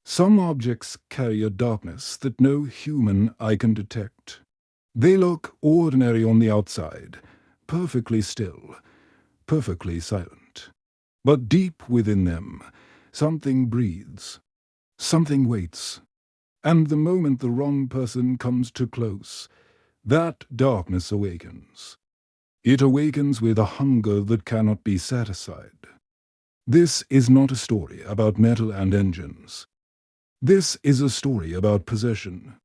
Some objects carry a darkness that no human eye can detect. They look ordinary on the outside, perfectly still, perfectly silent. But deep within them, something breathes, something waits. And the moment the wrong person comes too close, that darkness awakens. It awakens with a hunger that cannot be satisfied. This is not a story about metal and engines. This is a story about possession,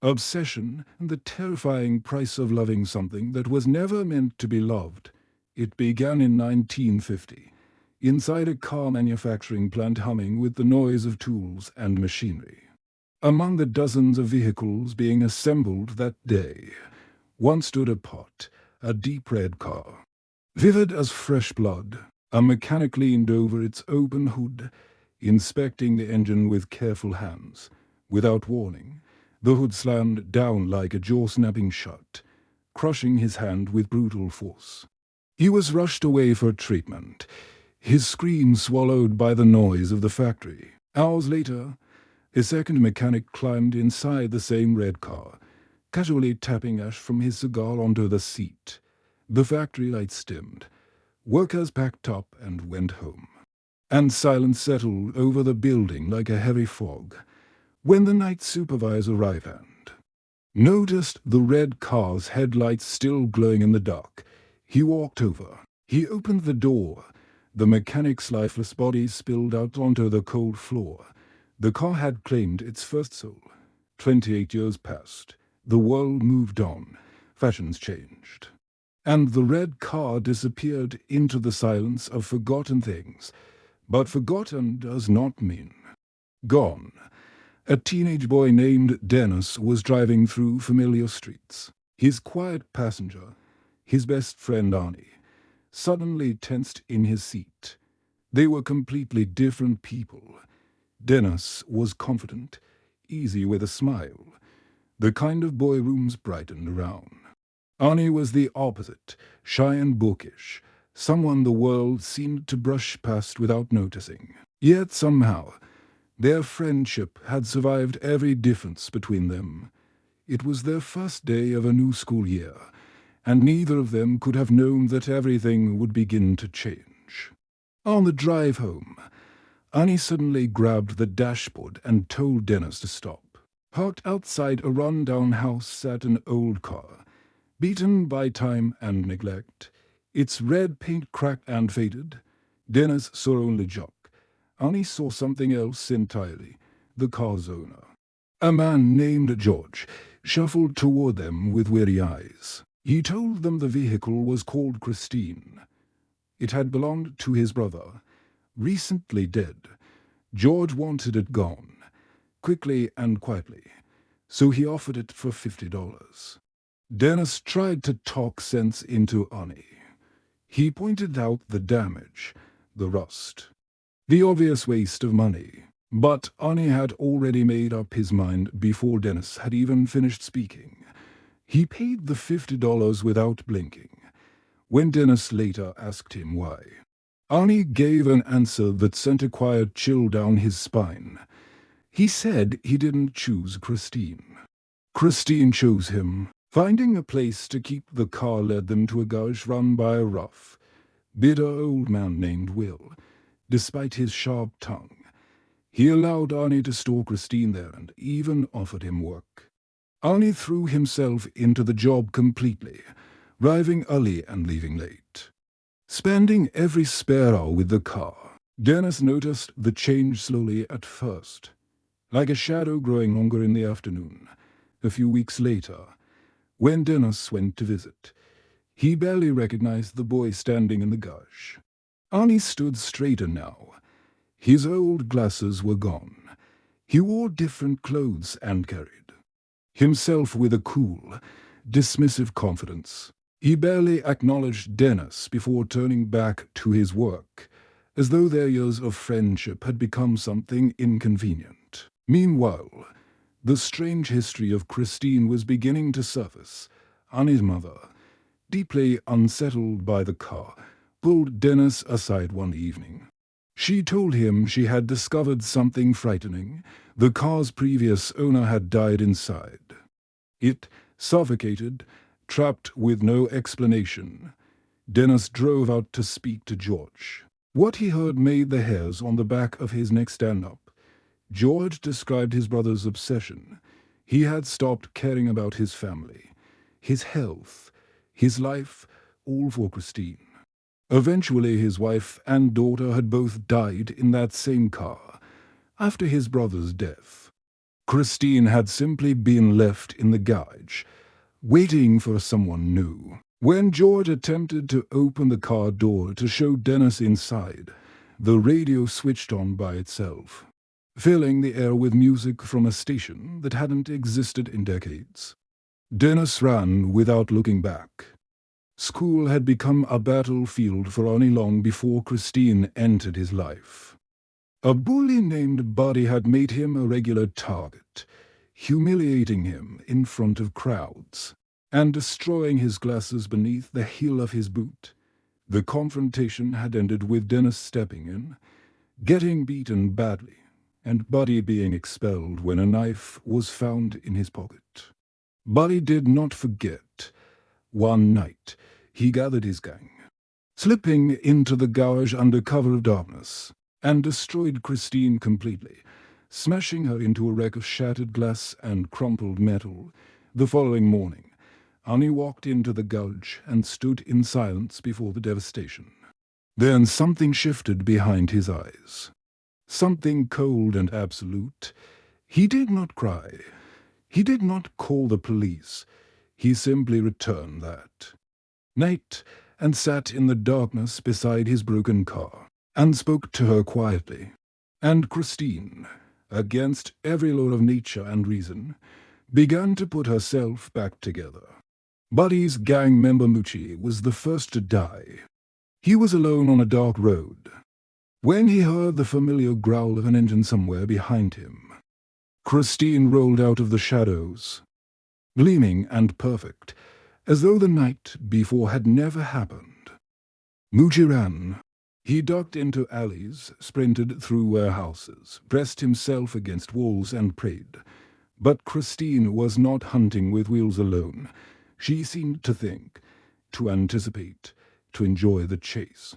obsession, and the terrifying price of loving something that was never meant to be loved. It began in 1950, inside a car manufacturing plant humming with the noise of tools and machinery. Among the dozens of vehicles being assembled that day, one stood apart, a deep red car. Vivid as fresh blood, a mechanic leaned over its open hood, inspecting the engine with careful hands. Without warning, the hood slammed down like a jaw snapping shut, crushing his hand with brutal force. He was rushed away for treatment, his scream swallowed by the noise of the factory. Hours later, a second mechanic climbed inside the same red car, casually tapping ash from his cigar onto the seat. The factory lights dimmed. Workers packed up and went home. And silence settled over the building like a heavy fog when the night supervisor arrived and noticed the red car's headlights still glowing in the dark. He walked over. He opened the door. The mechanic's lifeless body spilled out onto the cold floor. The car had claimed its first soul. 28 years passed. The world moved on. Fashions changed. And the red car disappeared into the silence of forgotten things. But forgotten does not mean gone. A teenage boy named Dennis was driving through familiar streets. His quiet passenger, his best friend Arnie, suddenly tensed in his seat. They were completely different people. Dennis was confident, easy with a smile, the kind of boy rooms brightened around. Arnie was the opposite, shy and bookish, someone the world seemed to brush past without noticing. Yet somehow, their friendship had survived every difference between them. It was their first day of a new school year, and neither of them could have known that everything would begin to change. On the drive home, Arnie suddenly grabbed the dashboard and told Dennis to stop. Parked outside a run-down house sat an old car, beaten by time and neglect. Its red paint cracked and faded. Dennis saw only Jock. Arnie saw something else entirely, the car's owner. A man named George shuffled toward them with weary eyes. He told them the vehicle was called Christine. It had belonged to his brother, recently dead. George wanted it gone, quickly and quietly, so he offered it for $50. Dennis tried to talk sense into Arnie. He pointed out the damage, the rust, the obvious waste of money. But Arnie had already made up his mind before Dennis had even finished speaking. He paid the $50 without blinking, when Dennis later asked him why. Arnie gave an answer that sent a quiet chill down his spine. He said he didn't choose Christine. Christine chose him. Finding a place to keep the car led them to a garage run by a rough, bitter old man named Will. Despite his sharp tongue, he allowed Arnie to store Christine there and even offered him work. Arnie threw himself into the job completely, arriving early and leaving late, spending every spare hour with the car. Dennis noticed the change slowly at first, like a shadow growing longer in the afternoon. A few weeks later, when Dennis went to visit, he barely recognized the boy standing in the garage. Arnie stood straighter now. His old glasses were gone. He wore different clothes and carried himself with a cool, dismissive confidence. He barely acknowledged Dennis before turning back to his work, as though their years of friendship had become something inconvenient. Meanwhile, the strange history of Christine was beginning to surface. Arnie's mother, deeply unsettled by the car, pulled Dennis aside one evening. She told him she had discovered something frightening. The car's previous owner had died inside. It, suffocated, trapped with no explanation. Dennis drove out to speak to George. What he heard made the hairs on the back of his neck stand up. George described his brother's obsession. He had stopped caring about his family, his health, his life, all for Christine. Eventually his wife and daughter had both died in that same car, after his brother's death. Christine had simply been left in the garage, waiting for someone new. When George attempted to open the car door to show Dennis inside, the radio switched on by itself, filling the air with music from a station that hadn't existed in decades. Dennis ran without looking back. School had become a battlefield for Arnie long before Christine entered his life. A bully named Buddy had made him a regular target, humiliating him in front of crowds, and destroying his glasses beneath the heel of his boot. The confrontation had ended with Dennis stepping in, getting beaten badly, and Buddy being expelled when a knife was found in his pocket. Buddy did not forget. One night, he gathered his gang, slipping into the garage under cover of darkness, and destroyed Christine completely, smashing her into a wreck of shattered glass and crumpled metal. The following morning, Arnie walked into the gulch and stood in silence before the devastation. Then something shifted behind his eyes. Something cold and absolute. He did not cry. He did not call the police. He simply returned that night and sat in the darkness beside his broken car and spoke to her quietly. And Christine, against every law of nature and reason, began to put herself back together. Buddy's gang member Moochie was the first to die. He was alone on a dark road when he heard the familiar growl of an engine somewhere behind him. Christine rolled out of the shadows, gleaming and perfect, as though the night before had never happened. Moochie ran. He ducked into alleys, sprinted through warehouses, pressed himself against walls and prayed. But Christine was not hunting with wheels alone. She seemed to think, to anticipate, to enjoy the chase.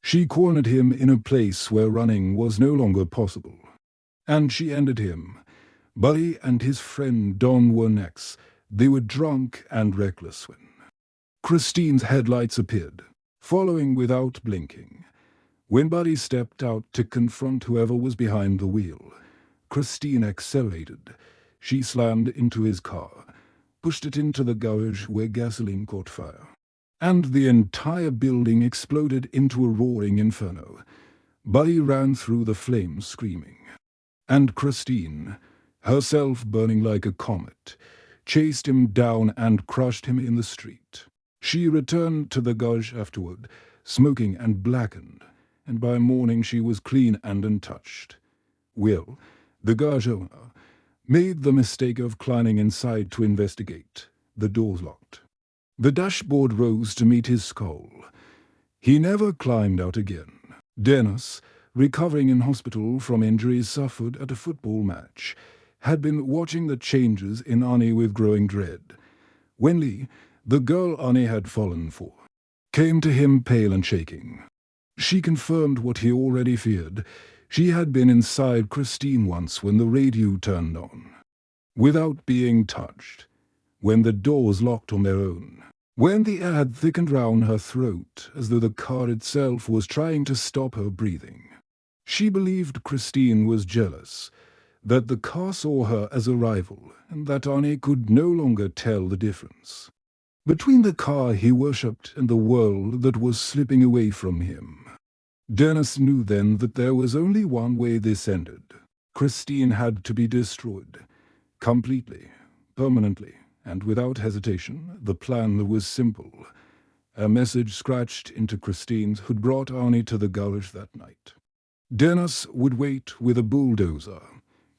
She cornered him in a place where running was no longer possible. And she ended him. Buddy and his friend Don were next. They were drunk and reckless when Christine's headlights appeared, following without blinking. When Buddy stepped out to confront whoever was behind the wheel, Christine accelerated. She slammed into his car, pushed it into the garage where gasoline caught fire, and the entire building exploded into a roaring inferno. Buddy ran through the flames screaming, and Christine, herself burning like a comet, chased him down and crushed him in the street. She returned to the garage afterward, smoking and blackened, and by morning she was clean and untouched. Will, the garage owner, made the mistake of climbing inside to investigate. The doors locked. The dashboard rose to meet his skull. He never climbed out again. Dennis, recovering in hospital from injuries suffered at a football match, had been watching the changes in Arnie with growing dread. When Lee, the girl Arnie had fallen for, came to him pale and shaking. She confirmed what he already feared. She had been inside Christine once when the radio turned on, without being touched, when the doors locked on their own, when the air had thickened round her throat as though the car itself was trying to stop her breathing. She believed Christine was jealous, that the car saw her as a rival, and that Arnie could no longer tell the difference between the car he worshipped and the world that was slipping away from him. Dennis knew then that there was only one way this ended. Christine had to be destroyed, completely, permanently, and without hesitation. The plan was simple. A message scratched into Christine's hood brought Arnie to the garage that night. Dennis would wait with a bulldozer.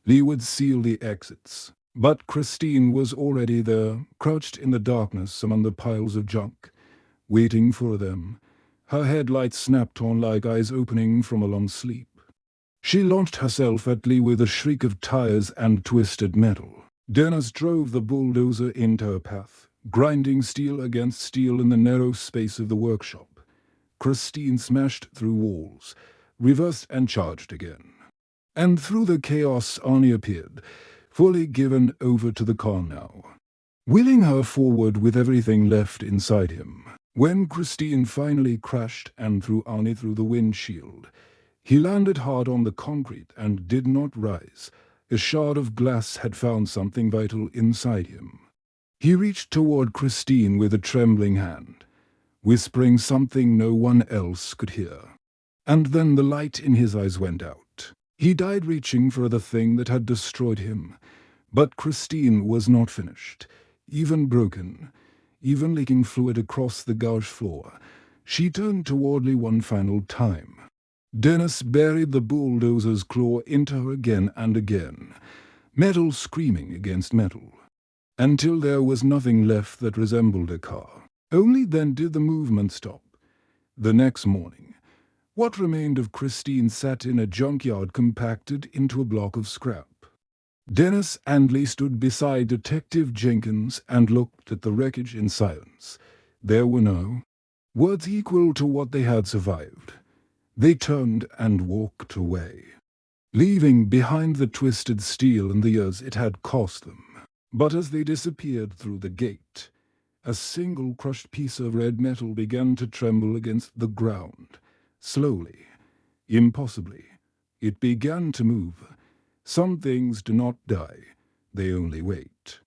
Lee would seal the exits. But Christine was already there, crouched in the darkness among the piles of junk, waiting for them, Her headlights snapped on like eyes opening from a long sleep. She launched herself at Lee with a shriek of tires and twisted metal. Dennis drove the bulldozer into her path, grinding steel against steel in the narrow space of the workshop. Christine smashed through walls, reversed and charged again. And through the chaos Arnie appeared, fully given over to the car now, wheeling her forward with everything left inside him. When Christine finally crashed and threw Arnie through the windshield, he landed hard on the concrete and did not rise. A shard of glass had found something vital inside him. He reached toward Christine with a trembling hand, whispering something no one else could hear. And then the light in his eyes went out. He died reaching for the thing that had destroyed him. But Christine was not finished, even broken, even leaking fluid across the gouge floor. She turned toward Lee one final time. Dennis buried the bulldozer's claw into her again and again, metal screaming against metal, until there was nothing left that resembled a car. Only then did the movement stop. The next morning, what remained of Christine sat in a junkyard compacted into a block of scrap. Dennis and Lee stood beside Detective Jenkins and looked at the wreckage in silence. There were no words equal to what they had survived. They turned and walked away, leaving behind the twisted steel and the years it had cost them. But as they disappeared through the gate, a single crushed piece of red metal began to tremble against the ground. Slowly, impossibly, it began to move. Some things do not die, they only wait.